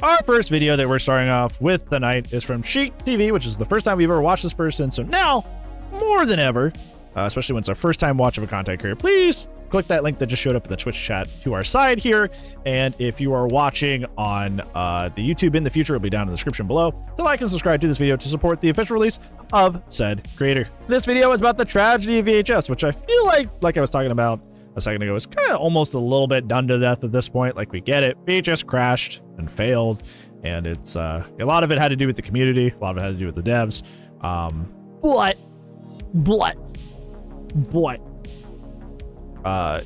Our first video that we're starting off with tonight is from ShiekTV, which is the first time we've ever watched this person. So now, more than ever, especially when it's our first time watch of a content creator, please click that link that just showed up in the Twitch chat to our side here. And if you are watching on the YouTube in the future, it'll be down in the description below. To like and subscribe to this video to support the official release of said creator. This video is about the tragedy of VHS, which I feel like I was talking about a second ago, is kind of almost a little bit done to death at this point. Like, we get it. VHS crashed and failed, and it's a lot of it had to do with the community. A lot of it had to do with the devs.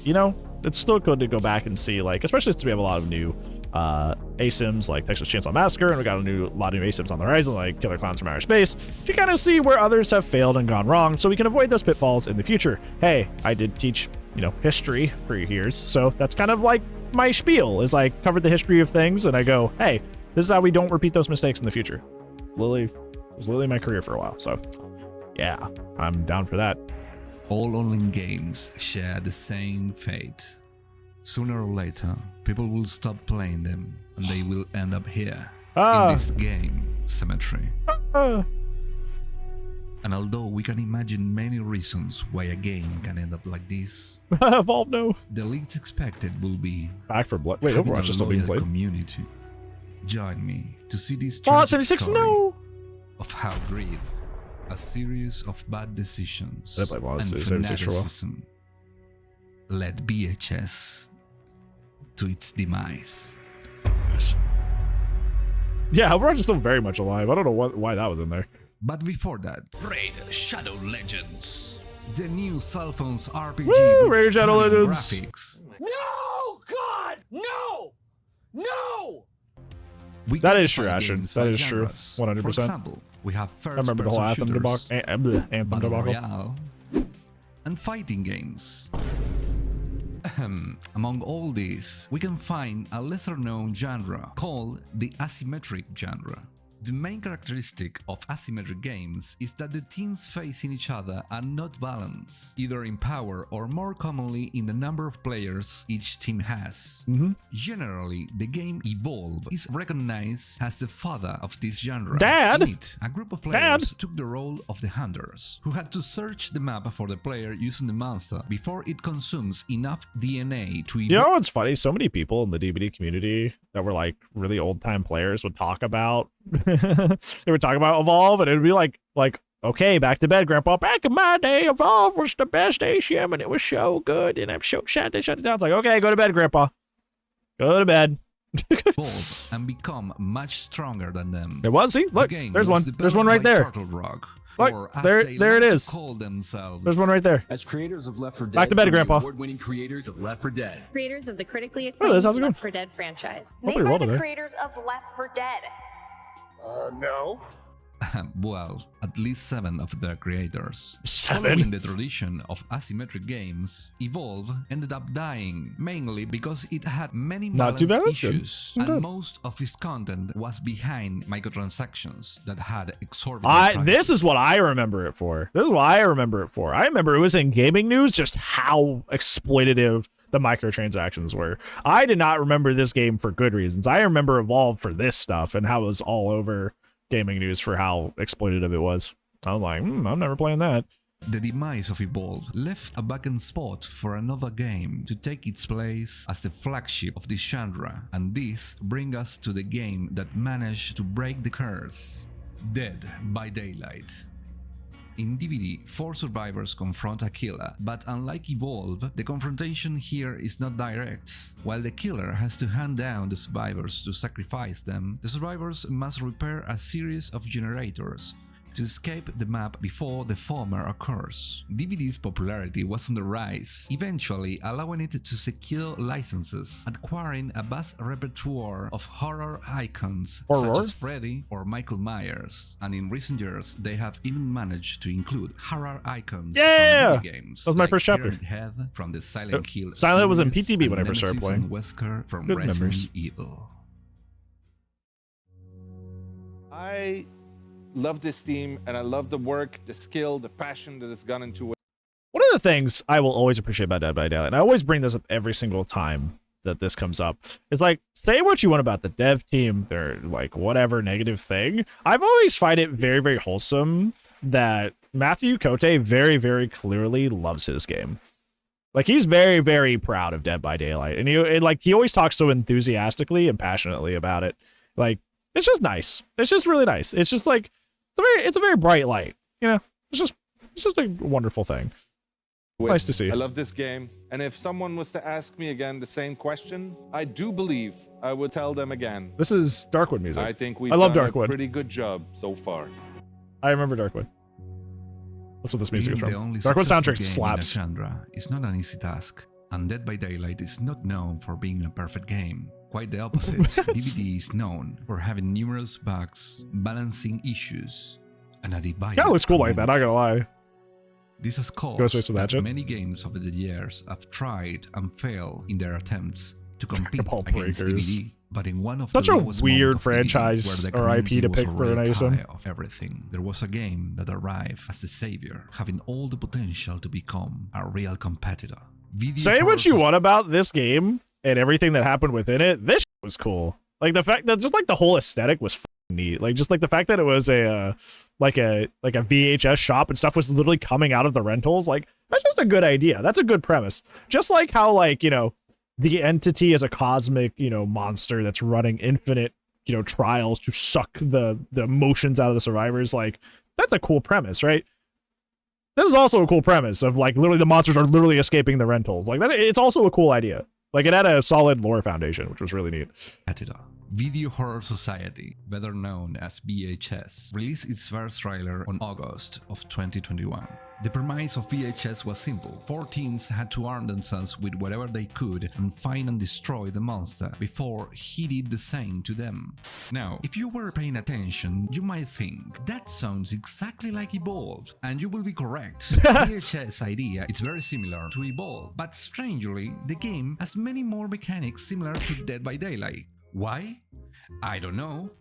You know, it's still good to go back and see, like, especially since we have a lot of new ASIMs like Texas Chainsaw Massacre, and we got a lot of new ASIMs on the horizon like Killer Clowns from Outer Space, to kind of see where others have failed and gone wrong, so we can avoid those pitfalls in the future. Hey, I did teach, you know, history for years, so that's kind of like my spiel, is I covered the history of things and I go, hey, this is how we don't repeat those mistakes in the future. It was literally my career for a while, so yeah, I'm down for that. All online games share the same fate. Sooner or later, people will stop playing them, and they will end up here, in this game cemetery. And although we can imagine many reasons why a game can end up like this, Evolve, no. the least expected will be Back for Blood. Wait, having Overwatch is a still being loyal played. community. Join me to see this Fallout tragic 76, story no. of how greed, a series of bad decisions, I played Fallout and 76 for a while. fanaticism led VHS to its demise. Yeah, Overwatch is still very much alive. I don't know why that was in there. But before that, Raid Shadow Legends, the new cell phones RPG Woo, with Raid Shadow stunning Legends. graphics. No! God! No! No! We That is classify true, Ashton. games That by is true. genres. 100%. For example, we have I remember the whole first-person Anthem shooters, debacle. Anthem battle debacle. royale, and fighting games. Among all these, we can find a lesser-known genre called the asymmetric genre. The main characteristic of asymmetric games is that the teams facing each other are not balanced, either in power or more commonly in the number of players each team has. Generally, the game Evolve is recognized as the father of this genre. Dad? In it, a group of players took the role of the hunters, who had to search the map for the player using the monster before it consumes enough DNA to You know what's funny? So many people in the DVD community that were like really old-time players would talk about they would talk about Evolve, and it would be like, okay, back to bed, Grandpa. Back in my day, Evolve was the best ACM, and it was so good, and I'm so sad they shut it down. It's like, okay, go to bed, Grandpa. Go to bed. evolve and become much stronger than them. It was, see? Look, there's one. There's one right there. Turtle Rock, Look, or as there they it like to is. call themselves. There's one right there. As creators of Left 4 Dead, Back to bed, we're the Grandpa. award-winning creators of Left 4 Dead. Creators of the critically Liz, acclaimed how's it going? Left 4 Dead franchise. Oh, Made pretty by well the today. creators of Left 4 Dead. No. Well, at least 7 of their creators. 7? Following the tradition of asymmetric games, Evolve ended up dying, mainly because it had many Not too balance bad, that's good. issues, Good. and most of its content was behind microtransactions that had exorbitant prices. This is what I remember it for. This is what I remember it for. I remember it was in gaming news just how exploitative the microtransactions were. I did not remember this game for good reasons. I remember Evolve for this stuff and how it was all over gaming news for how exploitative it was. I was like, I'm never playing that. The demise of Evolve left a vacant spot for another game to take its place as the flagship of this genre, and this brings us to the game that managed to break the curse: Dead by Daylight. In DVD, 4 survivors confront a killer, but unlike Evolve, the confrontation here is not direct. While the killer has to hand down the survivors to sacrifice them, the survivors must repair a series of generators to escape the map before the former occurs. DVD's popularity was on the rise, eventually allowing it to secure licenses, acquiring a vast repertoire of horror icons such as Freddy or Michael Myers, and in recent years they have even managed to include horror icons from video games. That was my like first chapter. Pyramid Head from the Silent Hill Silent Hill was in series, PTB when I and first started Nemesis playing. and Wesker from Good Resident memories. Evil. I love this theme, and I love the work, the skill, the passion that has gone into it. One of the things I will always appreciate about Dead by Daylight, and I always bring this up every single time that this comes up. It's like, say what you want about the dev team, they're like whatever negative thing. I've always find it very, very wholesome that Matthew Cote very, very clearly loves his game. Like, he's very, very proud of Dead by Daylight, and he always talks so enthusiastically and passionately about it. Like, it's just nice. It's just really nice. It's just like it's a very bright light. You know, it's just a wonderful thing. Nice to see. I love this game, and if someone was to ask me again the same question, I do believe I would tell them again. This is Darkwood music. I think we've love done Darkwood. a pretty good job so far. I remember Darkwood. That's what this music is Being from. the only Darkwood successful soundtrack game slaps. in a genre is not an easy task, and Dead by Daylight is not known for being a perfect game. Quite the opposite. DVD is known for having numerous bugs, balancing issues, and a divided Yeah, it looks cool like that, not gonna lie. This has Ghostface caused with that Hatchet. many games over the years have tried and failed in their attempts to compete Ball against breakers. DVD. But in one of Such the a lowest weird moments of franchise DVD, where the or IP community to was pick for already an ISM. tired of everything, there was a game that arrived as the savior, having all the potential to become a real competitor. Video Say what you versus want about this game and everything that happened within it. This was cool. Like the fact that just like the whole aesthetic was neat. Like just like the fact that it was a like a VHS shop and stuff was literally coming out of the rentals. Like that's just a good idea. That's a good premise. Just like how like, you know, the entity is a cosmic, you know, monster that's running infinite, you know, trials to suck the emotions out of the survivors. Like that's a cool premise, right? This is also a cool premise of like literally the monsters are literally escaping the rentals. Like that, it's also a cool idea. Like it had a solid lore foundation, which was really neat. competitor. Video Horror Society, better known as VHS, released its first trailer on August of 2021. The premise of VHS was simple. 4 teens had to arm themselves with whatever they could and find and destroy the monster before he did the same to them. Now, if you were paying attention, you might think, that sounds exactly like Evolve, and you will be correct. VHS idea is very similar to Evolve, but strangely, the game has many more mechanics similar to Dead by Daylight. Why? I don't know.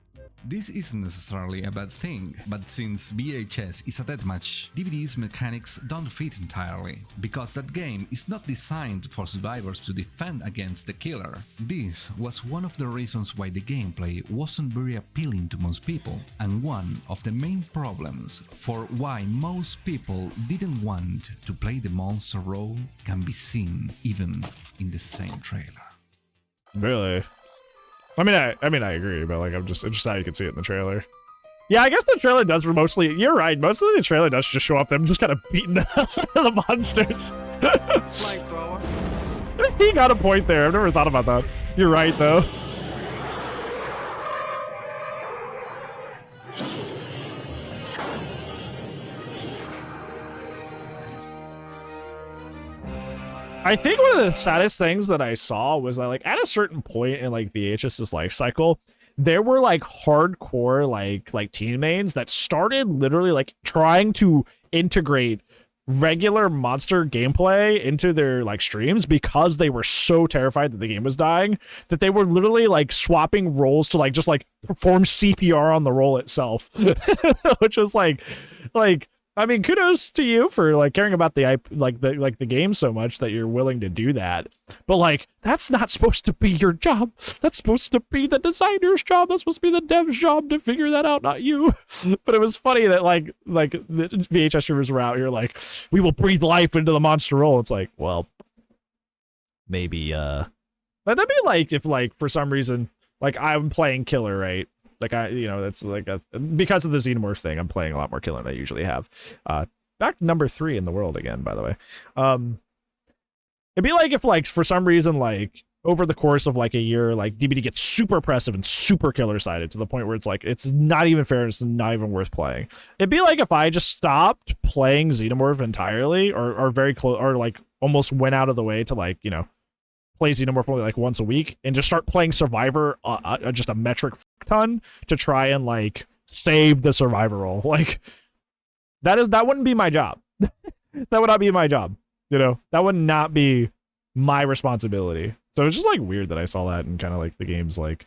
This isn't necessarily a bad thing, but since VHS is a deathmatch, DVD's mechanics don't fit entirely, because that game is not designed for survivors to defend against the killer. This was one of the reasons why the gameplay wasn't very appealing to most people, and one of the main problems for why most people didn't want to play the monster role can be seen even in the same trailer. Really? I mean, I agree, but like, I'm just interested how you can see it in the trailer. Yeah, I guess the trailer does mostly. You're right. Mostly the trailer does just show up them just kind of beating the monsters. He got a point there. I've never thought about that. You're right, though. I think one of the saddest things that I saw was that, like, at a certain point in like VHS's life cycle, there were like hardcore like teen mains that started literally like trying to integrate regular monster gameplay into their like streams because they were so terrified that the game was dying that they were literally like swapping roles to like just like perform CPR on the role itself, which was like. I mean, kudos to you for like caring about the game so much that you're willing to do that. But like, that's not supposed to be your job. That's supposed to be the designer's job. That's supposed to be the dev's job to figure that out, not you. But it was funny that like the VHS streamers were out here like, we will breathe life into the monster role. It's like, well, maybe that'd be like if like for some reason like I'm playing killer, right? Like that's like because of the xenomorph thing, I'm playing a lot more killer than I usually have. Back to number 3 in the world again, by the way. It'd be like if like for some reason like over the course of like a year, like DBD gets super oppressive and super killer sided to the point where it's like it's not even fair, it's not even worth playing. It'd be like if I just stopped playing xenomorph entirely, or very close, or like almost went out of the way to like play Xenomorph only like once a week and just start playing Survivor just a metric ton to try and like save the Survivor role. Like that wouldn't be my job. That would not be my job. That would not be my responsibility. So it's just like weird that I saw that in kind of like the game's like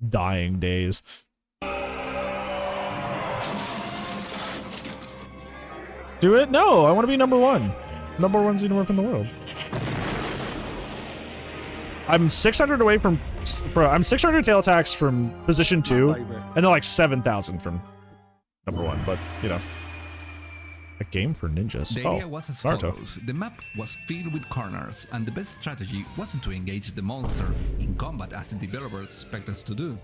dying days. Do it? No, I want to be number 1. Number 1 Xenomorph in the world. I'm 600 away from I'm 600 tail attacks from position 2, and they're like 7,000 from number 1. But you know, a game for ninjas. The idea was as Naruto. follows. The map was filled with corners, and the best strategy wasn't to engage the monster in combat as the developers expect us to do.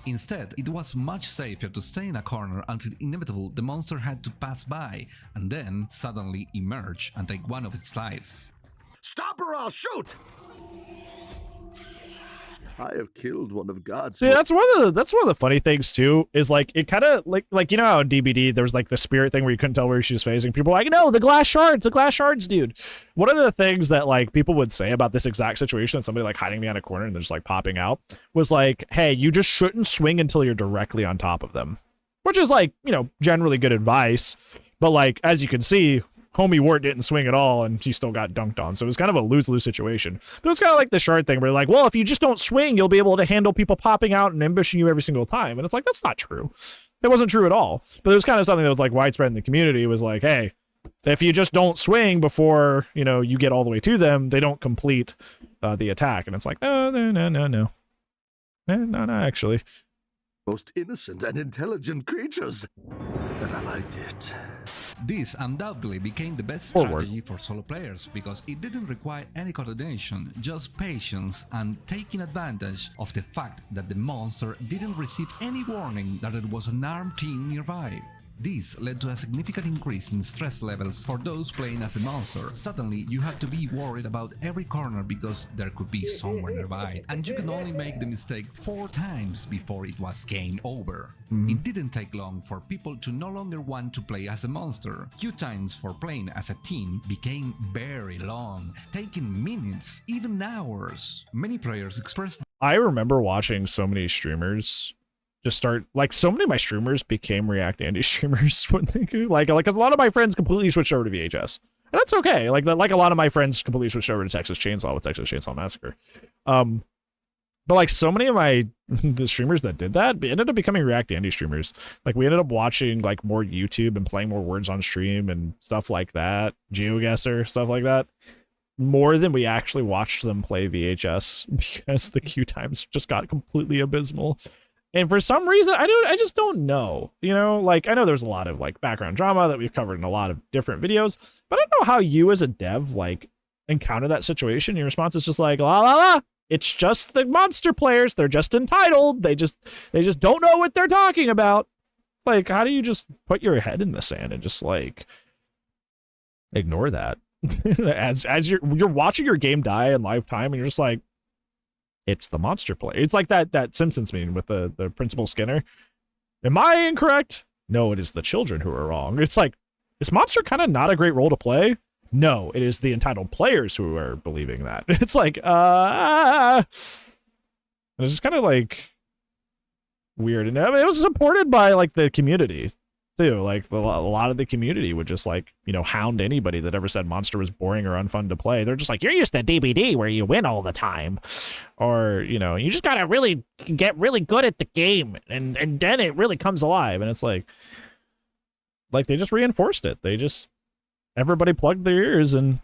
Instead, it was much safer to stay in a corner until inevitable the monster had to pass by, and then suddenly emerge and take one of its lives. Stop or I'll shoot! I have killed one of God's. See, that's one of the funny things too. Is like it kind of like you know how in DBD there was like the spirit thing where you couldn't tell where she was phasing. People were like, no, the glass shards, dude. One of the things that like people would say about this exact situation, somebody like hiding behind a corner and they're just like popping out, was like, hey, you just shouldn't swing until you're directly on top of them, which is like, you know, generally good advice. But like as you can see, homie Wart didn't swing at all, and he still got dunked on. So it was kind of a lose-lose situation. But it was kind of like the shard thing, where like, well, if you just don't swing, you'll be able to handle people popping out and ambushing you every single time. And it's like, that's not true. It wasn't true at all. But it was kind of something that was like widespread in the community. It was like, hey, if you just don't swing before, you know, you get all the way to them, they don't complete the attack. And it's like, no, actually. Most innocent and intelligent creatures. And I liked it. This undoubtedly became the best Forward. strategy for solo players because it didn't require any coordination, just patience and taking advantage of the fact that the monster didn't receive any warning that it was an armed team nearby. This led to a significant increase in stress levels for those playing as a monster. Suddenly, you have to be worried about every corner because there could be someone nearby, and you can only make the mistake 4 times before it was game over. It didn't take long for people to no longer want to play as a monster. Queue times for playing as a team became very long, taking minutes, even hours. Many players expressed I remember watching so many streamers just start, like, so many of my streamers became React Andy streamers when they like a lot of my friends completely switched over to VHS, and that's okay. Like a lot of my friends completely switched over to Texas Chainsaw with Texas Chainsaw Massacre. But like so many of the streamers that did that ended up becoming React Andy streamers. Like we ended up watching like more YouTube and playing more words on stream and stuff like that, GeoGuessr, stuff like that, more than we actually watched them play VHS because the queue times just got completely abysmal. And for some reason, I just don't know, you know, like I know there's a lot of like background drama that we've covered in a lot of different videos, but I don't know how you as a dev like encounter that situation. Your response is just like, la la la. It's just the monster players. They're just entitled. They just don't know what they're talking about. Like, how do you just put your head in the sand and just like ignore that as you're watching your game die in live time and you're just like, it's the monster player. It's like that Simpsons meme with the Principal Skinner. Am I incorrect? No, it is the children who are wrong. It's like, is monster kind of not a great role to play? No, it is the entitled players who are believing that. It's like, and it's just kind of like weird. And I mean, it was supported by like the community too. Like a lot of the community would just like, you know, hound anybody that ever said Monster was boring or unfun to play. They're just like, you're used to DBD where you win all the time, or you know, you just gotta really get really good at the game, and then it really comes alive. And it's like they just reinforced it. Everybody plugged their ears, and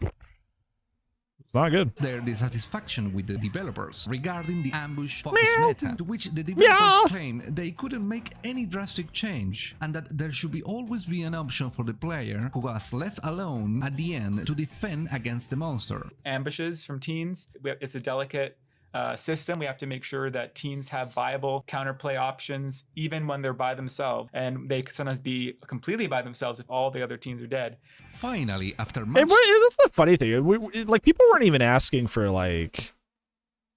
it's not good. their dissatisfaction with the developers regarding the ambush focus meta, to which the developers claim they couldn't make any drastic change, and that there should always be an option for the player who was left alone at the end to defend against the monster. Ambushes from teens, it's a delicate system. We have to make sure that teens have viable counterplay options even when they're by themselves, and they can sometimes be completely by themselves if all the other teens are dead. Finally, after much... That's the funny thing. Like people weren't even asking for like,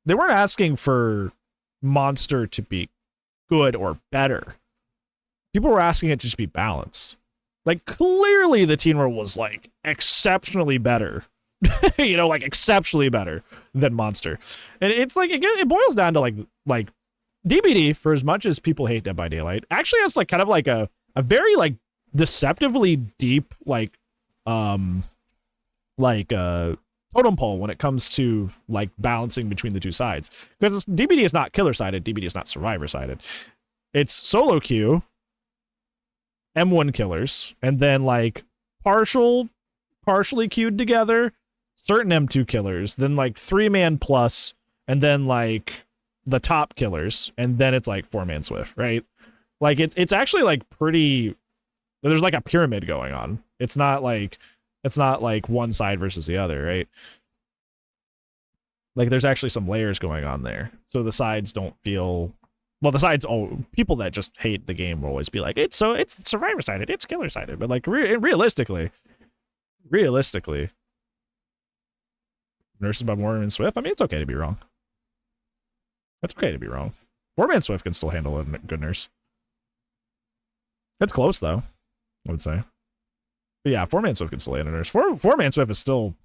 they weren't asking for Monster to be good or better. People were asking it to just be balanced. Like clearly the teen world was like exceptionally better. You know, like exceptionally better than Monster. And it's like, again, it boils down to like DBD, for as much as people hate Dead by Daylight, actually has like kind of like a very like deceptively deep totem pole when it comes to like balancing between the two sides. Because DBD is not killer sided, DBD is not survivor sided. It's solo queue, M1 killers, and then like partially queued together certain M2 killers, then like 3-man plus and then like the top killers, and then it's like 4-man Swift, right? Like it's actually like pretty. There's like a pyramid going on. It's not like one side versus the other, right? Like there's actually some layers going on there, so the sides don't feel. Well, the sides, people that just hate the game will always be like, it's survivor sided, it's killer sided, but like realistically, nurses by Mormon Swift. I mean, it's okay to be wrong. It's okay to be wrong. 4-man Swift can still handle a good nurse. It's close though, I would say. But yeah, 4-man Swift can still handle a nurse. 4-man Swift is still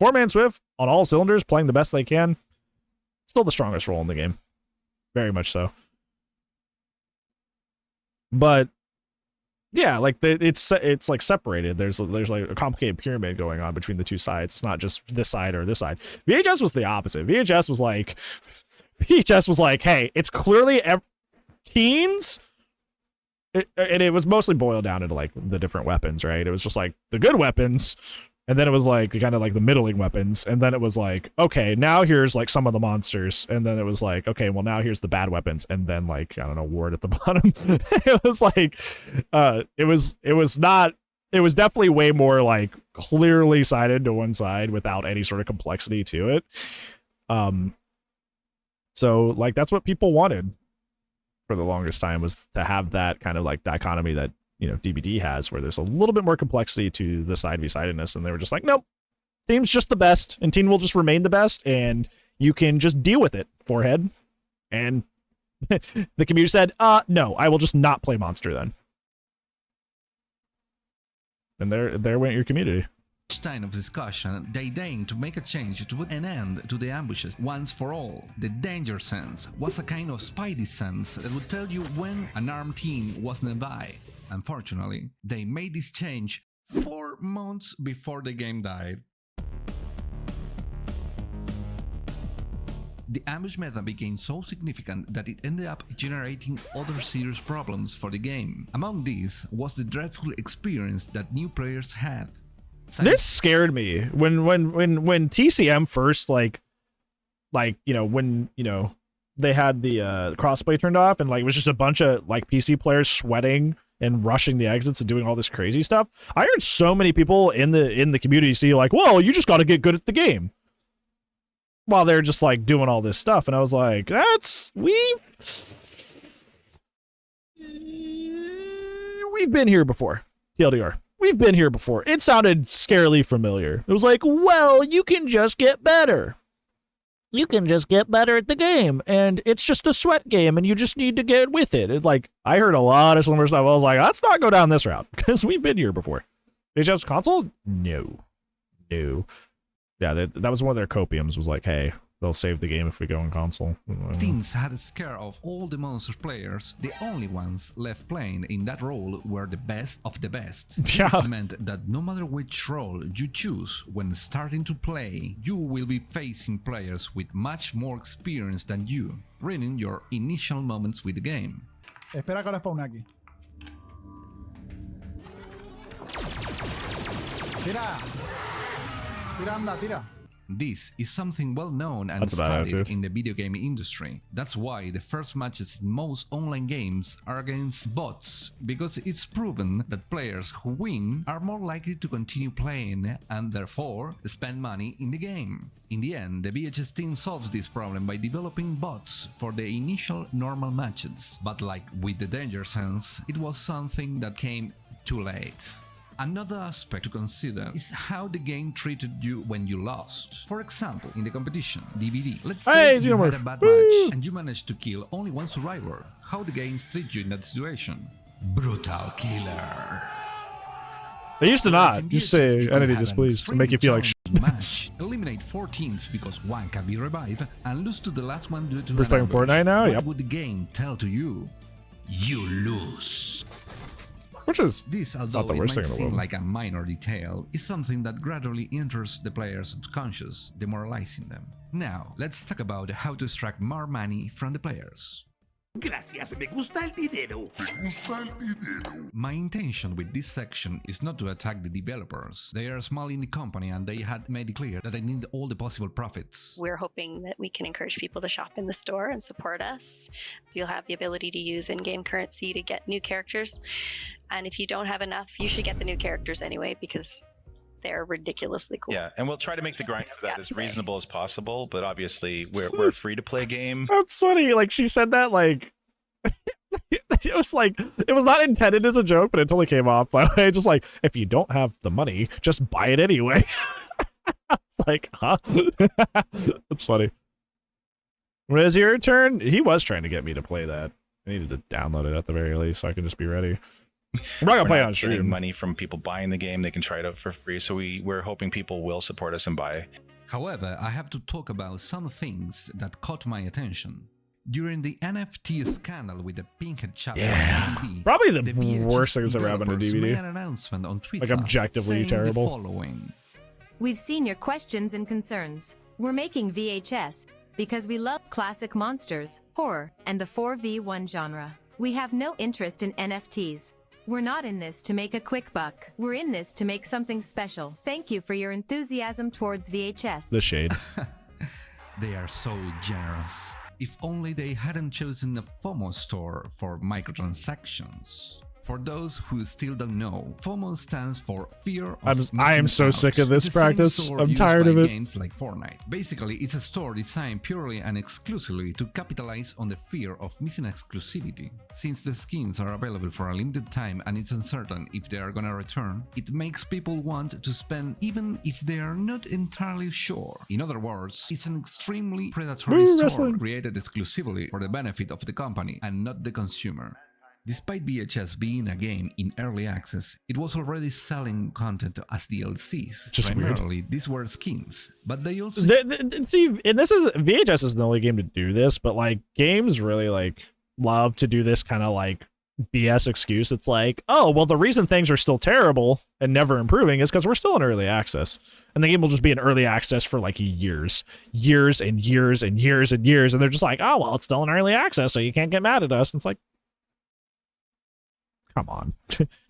4-man Swift on all cylinders, playing the best they can. Still the strongest role in the game. Very much so. But yeah, like it's like separated. There's like a complicated pyramid going on between the two sides. It's not just this side or this side. VHS was the opposite. VHS was like, hey, it's clearly teens. And it was mostly boiled down into like the different weapons, right? It was just like the good weapons, and then it was like kind of like the middling weapons, and then it was like, okay, now here's like some of the monsters, and then it was like, okay, well now here's the bad weapons, and then like, I don't know, ward at the bottom. It was like, it was definitely way more like clearly sided to one side without any sort of complexity to it. So like that's what people wanted for the longest time, was to have that kind of like dichotomy that, you know, DBD has, where there's a little bit more complexity to the side v sidedness, and they were just like, nope, team's just the best, and team will just remain the best, and you can just deal with it, forehead. And the community said, no, I will just not play monster then. And there went your community. Time of discussion, they deigned to make a change to put an end to the ambushes once for all. The danger sense was a kind of spidey sense that would tell you when an armed team was nearby. Unfortunately, they made this change 4 months before the game died. The ambush meta became so significant that it ended up generating other serious problems for the game. Among these was the dreadful experience that new players had. This scared me when TCM first like you know, when, you know, they had the crossplay turned off, and like it was just a bunch of like PC players sweating and rushing the exits and doing all this crazy stuff. I heard so many people in the community see like, well, you just got to get good at the game, while they're just like doing all this stuff, and I was like, we've been here before. TLDR. We've been here before. It sounded scarily familiar. It was like, well, you can just get better. You can just get better at the game, and it's just a sweat game, and you just need to get with it. It's like, I heard a lot of similar stuff. I was like, let's not go down this route, because we've been here before. VHS console? No. Yeah, that was one of their copiums, was like, hey, they'll save the game if we go on console. Teams had a scare of all the monster players. The only ones left playing in that role were the best of the best. Yeah. This meant that no matter which role you choose when starting to play, you will be facing players with much more experience than you, ruining your initial moments with the game. Espera que ahora spawne aquí. Tira. Tira, anda, tira. This is something well known and That's a bad studied attitude. in the video game industry. That's why the first matches in most online games are against bots, because it's proven that players who win are more likely to continue playing and therefore spend money in the game. In the end, the VHS team solves this problem by developing bots for the initial normal matches. But like with the danger sense, it was something that came too late. Another aspect to consider is how the game treated you when you lost. For example, in the competition, DVD, let's say you had a bad match and you managed to kill only one survivor. How the games treat you in that situation? Brutal killer. They used to not. You say entity displeased to make you feel like shit. Match. Eliminate 4 teams because one can be revived and lose to the last one due to We're an playing ambush. Fortnite now? What Yep. would the game tell to you? You lose. Which is This, although not the it worst might thing in the seem world. like a minor detail, is something that gradually enters the player's subconscious, demoralizing them. Now, let's talk about how to extract more money from the players. Gracias, me gusta el dinero. My intention with this section is not to attack the developers. They are a small indie company and they had made it clear that they need all the possible profits. We're hoping that we can encourage people to shop in the store and support us. You'll have the ability to use in-game currency to get new characters. And if you don't have enough, you should get the new characters anyway because they're ridiculously cool. Yeah, and we'll try to make the grind of that as reasonable as possible, but obviously we're a free-to-play game. That's funny. Like, she said that, like, it was like, it was not intended as a joke, but it totally came off by the way. Just like, if you don't have the money, just buy it anyway. It's like, huh? That's funny. When it was your turn, he was trying to get me to play that. I needed to download it at the very least so I could just be ready. I'm not gonna play on stream. Money from people buying the game, they can try it out for free. So we're hoping people will support us and buy. However, I have to talk about some things that caught my attention. During the NFT scandal with the Pinkhead chapter on DVD, probably the VHS worst things that ever happened to developers DVD. made an announcement on Twitter, like objectively saying terrible. The following. We've seen your questions and concerns. We're making VHS because we love classic monsters, horror, and the 4v1 genre. We have no interest in NFTs. We're not in this to make a quick buck. We're in this to make something special. Thank you for your enthusiasm towards VHS. The shade. They are so generous. If only they hadn't chosen a FOMO store for microtransactions. For those who still don't know, FOMO stands for Fear of I am so sick of this practice. I'm tired of it. Games like Fortnite. Basically, it's a store designed purely and exclusively to capitalize on the fear of missing exclusivity. Since the skins are available for a limited time and it's uncertain if they are gonna return, it makes people want to spend even if they are not entirely sure. In other words, it's an extremely predatory store created exclusively for the benefit of the company and not the consumer. Despite VHS being a game in early access, it was already selling content as DLCs. Just primarily, weird. These were skins, but they also see. And this is VHS is the only game to do this, but like games really like love to do this kind of like BS excuse. It's like, oh well, the reason things are still terrible and never improving is because we're still in early access, and the game will just be in early access for like years and years and years and years, and they're just like, oh well, it's still in early access, so you can't get mad at us. And it's like, come on.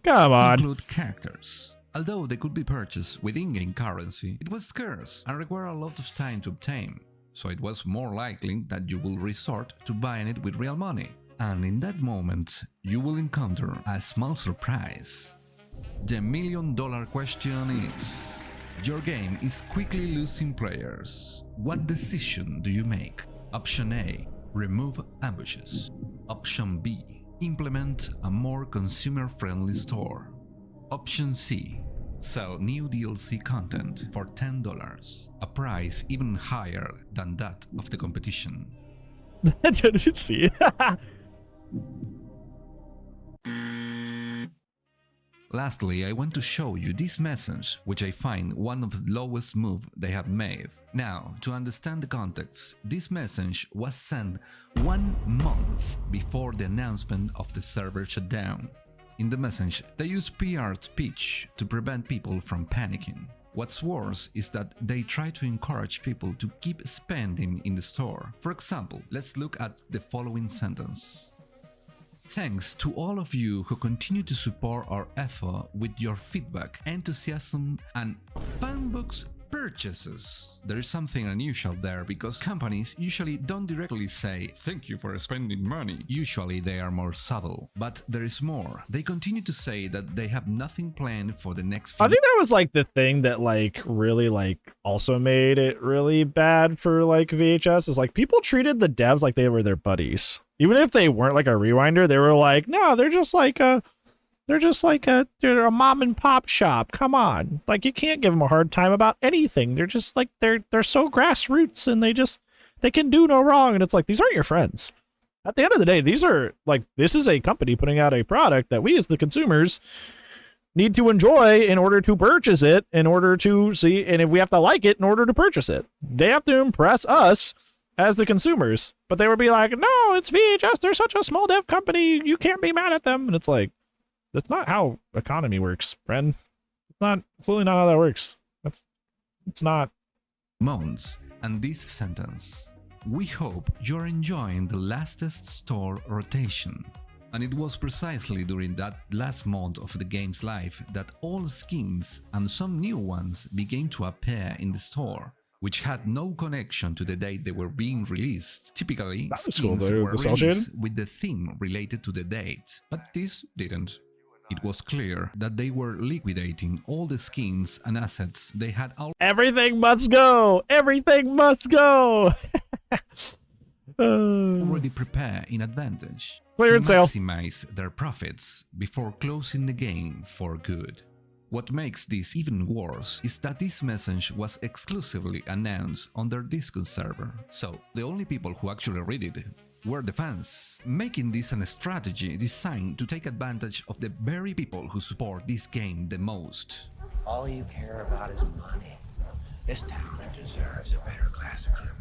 Come on. Include characters. Although they could be purchased with in-game currency, it was scarce and required a lot of time to obtain, so it was more likely that you will resort to buying it with real money. And in that moment, you will encounter a small surprise. The million-dollar question is, your game is quickly losing players. What decision do you make? Option A, remove ambushes. Option B, implement a more consumer-friendly store. Option C, sell new DLC content for $10, a price even higher than that of the competition. Did you see? Lastly, I want to show you this message, which I find one of the lowest moves they have made. Now, to understand the context, this message was sent 1 month before the announcement of the server shutdown. In the message, they use PR speech to prevent people from panicking. What's worse is that they try to encourage people to keep spending in the store. For example, let's look at the following sentence. Thanks to all of you who continue to support our effort with your feedback, enthusiasm, and fanbox purchases. There is something unusual there because companies usually don't directly say thank you for spending money. Usually they are more subtle. But there is more. They continue to say that they have nothing planned for the next few. I think that was like the thing that like really like also made it really bad for like VHS is like people treated the devs like they were their buddies. Even if they weren't like a rewinder, they were like, no, they're a mom and pop shop. Come on. Like you can't give them a hard time about anything. They're just like, they're so grassroots and they can do no wrong. And it's like, these aren't your friends. At the end of the day, these are like, this is a company putting out a product that we as the consumers need to enjoy in order to purchase it, in order to see, and if we have to like it in order to purchase it. They have to impress us as the consumers, but they would be like, no, it's VHS. They're such a small dev company. You can't be mad at them. And it's like, that's not how economy works, friend. It's really not how that works. It's not. Months, and this sentence. We hope you're enjoying the latest store rotation. And it was precisely during that last month of the game's life that all skins and some new ones began to appear in the store, which had no connection to the date they were being released. Typically, skins were released with the theme related to the date, but this didn't. It was clear that they were liquidating all the skins and assets they had Everything must go! Everything must go! already prepared in advantage to maximize their profits before closing the game for good. What makes this even worse is that this message was exclusively announced on their Discord server, so the only people who actually read it were the fans, making this a strategy designed to take advantage of the very people who support this game the most. All you care about is money. This town deserves a better class of criminal.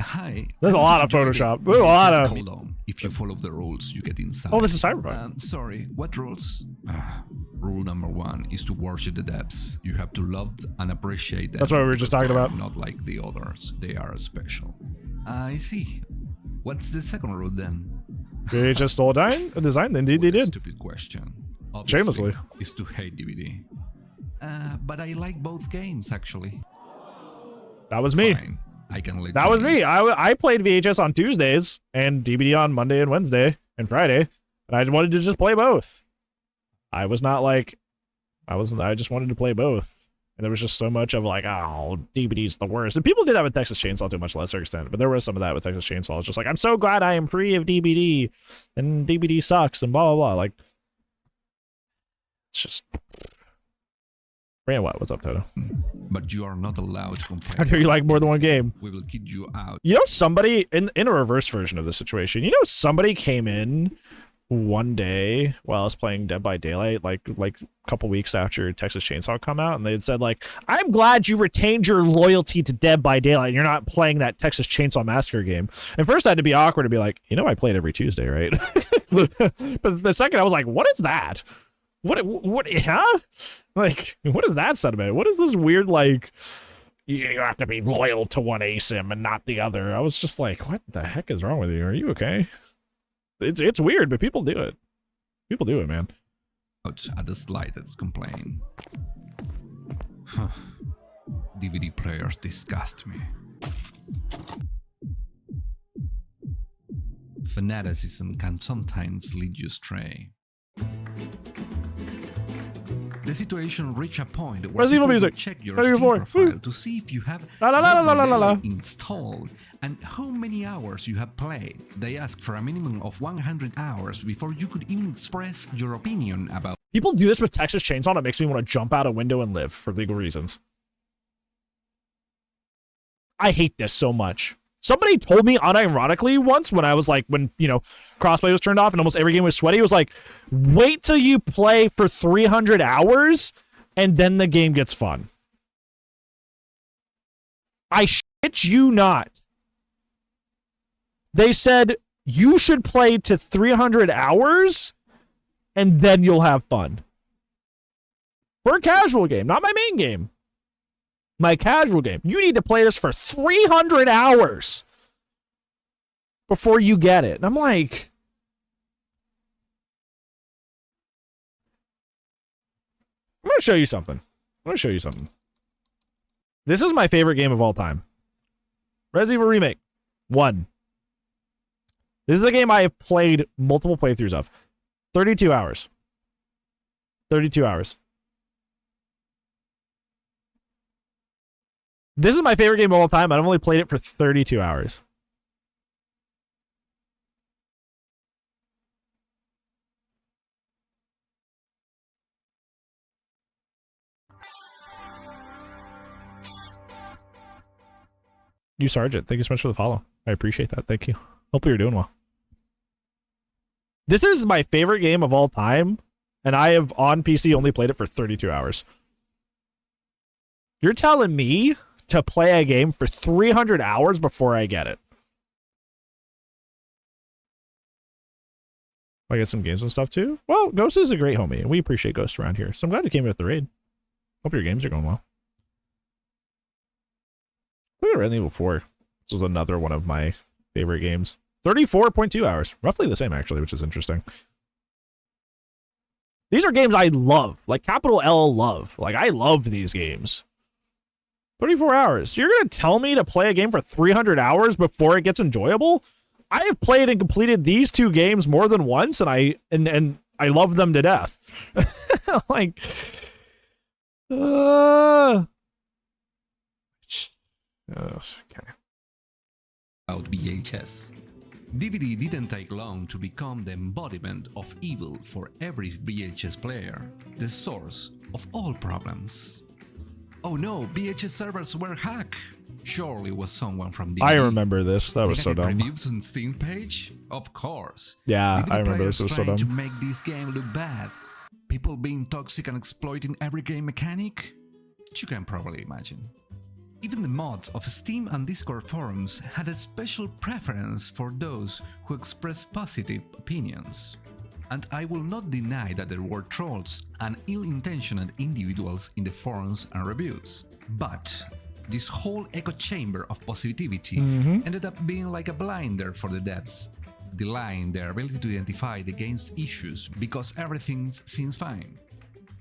Hi. There's a lot of Photoshop. There's a lot of. Hold on. If you follow the rules, you get inside. Oh, this is Cyberpunk. Sorry, what rules? Rule number 1 is to worship the depths. You have to love and appreciate them. That's what we were just talking about. Not like the others. They are special. I see. What's the second rule then? They just stole a design? Indeed, they did. Stupid question. Shamelessly. Is to hate DVD. But I like both games actually. That was me. Fine. I can let that was me. I played VHS on Tuesdays and DVD on Monday and Wednesday and Friday, and I wanted to just play both. I was not like, I just wanted to play both. And there was just so much of like, oh, DVD's the worst. And people did that with Texas Chainsaw to a much lesser extent, but there was some of that with Texas Chainsaw. It's just like, I'm so glad I am free of DVD, and DVD sucks, and blah, blah, blah. Like, it's just... Bran, what's up, Toto? But you are not allowed to complain. How do you like more than one game? We will kick you out. You know, somebody, in a reverse version of the situation, you know, somebody came in one day while I was playing Dead by Daylight, like a couple weeks after Texas Chainsaw come out, and they had said, like, I'm glad you retained your loyalty to Dead by Daylight and you're not playing that Texas Chainsaw Massacre game. And first I had to be awkward to be like, you know, I played every Tuesday, right? But the second I was like, what is that? What, huh? Like, what is that sentiment? What is this weird, like, you have to be loyal to one ASIM and not the other? I was just like, what the heck is wrong with you? Are you okay? It's weird, but people do it. People do it, man. At the slightest complaint. DVD players disgust me. Fanaticism can sometimes lead you astray. The situation reached a point where people will check your Steam profile to see if you have installed and how many hours you have played. They ask for a minimum of 100 hours before you could even express your opinion about. People do this with Texas Chainsaw, and it makes me want to jump out a window and live for legal reasons. I hate this so much. Somebody told me unironically once when I was like, when, you know, crossplay was turned off and almost every game was sweaty, it was like, wait till you play for 300 hours and then the game gets fun. I shit you not. They said you should play to 300 hours and then you'll have fun. For a casual game, not my main game. My casual game. You need to play this for 300 hours before you get it. And I'm like, I'm going to show you something. This is my favorite game of all time. Resident Evil Remake 1. This is a game I have played multiple playthroughs of. 32 hours. 32 hours. This is my favorite game of all time. I've only played it for 32 hours. You Sergeant, thank you so much for the follow. I appreciate that. Thank you. Hope you're doing well. This is my favorite game of all time, and I have on PC only played it for 32 hours. You're telling me to play a game for 300 hours before I get it? I get some games and stuff too. Well, Ghost is a great homie, and we appreciate Ghost around here. So I'm glad you came with the raid. Hope your games are going well. Look at Resident Evil 4. This was another one of my favorite games. 34.2 hours. Roughly the same, actually, which is interesting. These are games I love. Like, capital L love. Like, I loved these games. 34 hours. You're going to tell me to play a game for 300 hours before it gets enjoyable? I have played and completed these two games more than once, and I love them to death. Like, okay. About VHS. DVD didn't take long to become the embodiment of evil for every VHS player, the source of all problems. Oh no, VHS servers were hacked! Surely it was someone from DVD. I remember this. That was so dumb. Reviews on Steam page? Of course. Yeah, DVD I remember this was so dumb. to make this game look bad. People being toxic and exploiting every game mechanic? You can probably imagine. Even the mods of Steam and Discord forums had a special preference for those who expressed positive opinions. And I will not deny that there were trolls and ill-intentioned individuals in the forums and reviews. But this whole echo chamber of positivity ended up being like a blinder for the devs, delaying their ability to identify the game's issues because everything seems fine.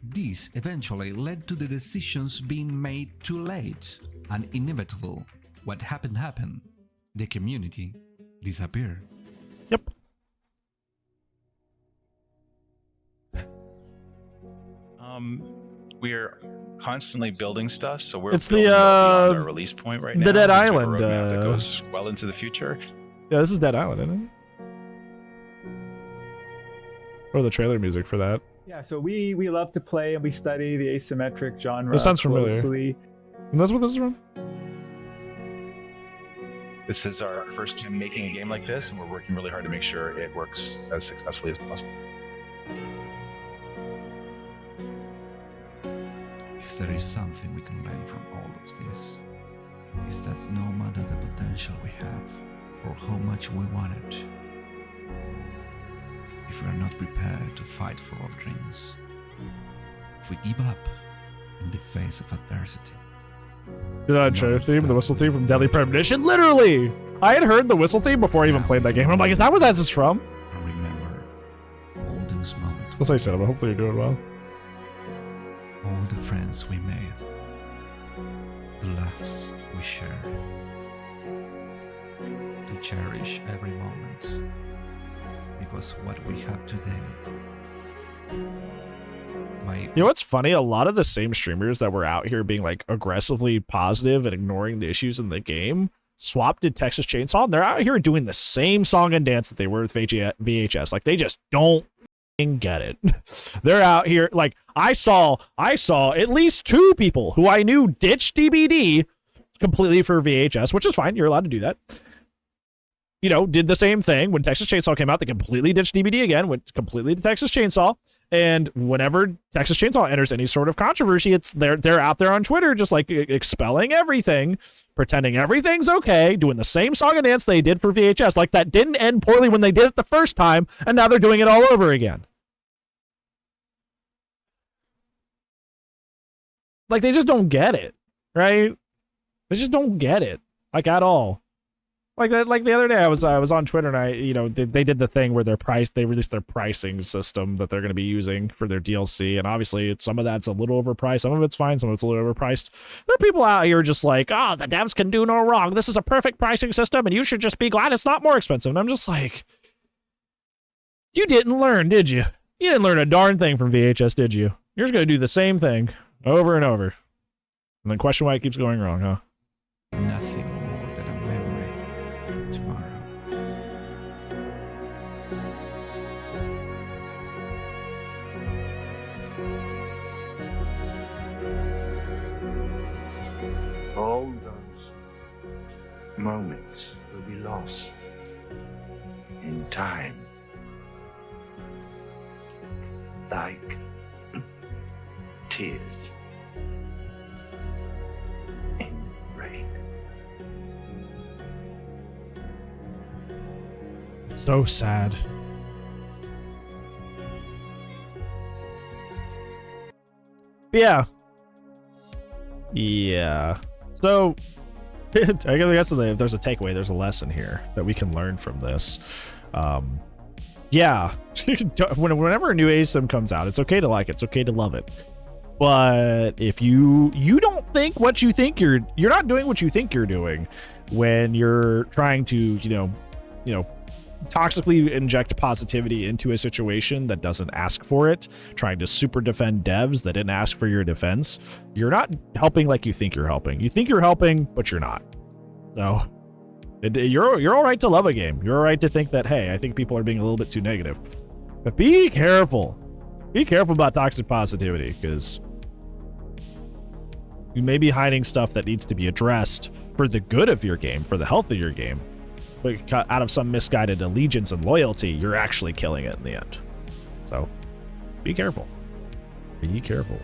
This eventually led to the decisions being made too late, and inevitable. What happened. The community disappeared. Yep. We're constantly building stuff, so we're it's building beyond our release point right now. The Dead We have a Island roadmap that goes well into the future. Yeah, this is Dead Island, isn't it? Or the trailer music for that. Yeah, so we love to play and we study the asymmetric genre. This sounds familiar. Closely. And that's what this is from? This is our first time making a game like this, and we're working really hard to make sure it works as successfully as possible. If there is something we can learn from all of this, is that no matter the potential we have, or how much we want it, if we are not prepared to fight for our dreams, if we give up in the face of adversity. Good trailer theme, the whistle theme from Deadly Premonition. Literally! I had heard the whistle theme before I even played that game. I'm like, is that what that's from? I remember all those moments. What's I said, but hopefully you're doing well. All the friends we made, the laughs we shared, to cherish every moment, because what we have today. You know what's funny? A lot of the same streamers that were out here being like aggressively positive and ignoring the issues in the game swapped to Texas Chainsaw, and they're out here doing the same song and dance that they were with VHS. Like, they just don't get it. They're out here like I saw at least two people who I knew ditch DVD completely for VHS, which is fine. You're allowed to do that. You know, did the same thing when Texas Chainsaw came out. They completely ditched DVD again, went completely to Texas Chainsaw. And whenever Texas Chainsaw enters any sort of controversy, it's they're out there on Twitter just like expelling everything, pretending everything's okay, doing the same song and dance they did for VHS. Like that didn't end poorly when they did it the first time, and now they're doing it all over again. Like, they just don't get it, right? They just don't get it, like, at all. Like that, like the other day, I was on Twitter and they did the thing where they released their pricing system that they're going to be using for their DLC, and obviously some of that's a little overpriced, some of it's fine, some of it's a little overpriced. There are people out here just like, oh, the devs can do no wrong. This is a perfect pricing system, and you should just be glad it's not more expensive. And I'm just like, you didn't learn, did you? You didn't learn a darn thing from VHS, did you? You're just going to do the same thing over and over, and then question why it keeps going wrong, huh? Nothing more than a memory tomorrow. All those moments will be lost in time. Like tears in rain. So sad. But yeah. So I guess if there's a takeaway, there's a lesson here that we can learn from this. Yeah, whenever a new age sim comes out, it's okay to like it, it's okay to love it. But if you don't think what you think you're not doing what you think you're doing when you're trying to, you know, toxically inject positivity into a situation that doesn't ask for it, trying to super defend devs that didn't ask for your defense, you're not helping like you think you're helping. You think you're helping, but you're not. So you're all right to love a game. You're all right to think that, hey, I think people are being a little bit too negative. But be careful. Be careful about toxic positivity, because you may be hiding stuff that needs to be addressed for the good of your game, for the health of your game. But out of some misguided allegiance and loyalty, you're actually killing it in the end. So be careful. Be careful.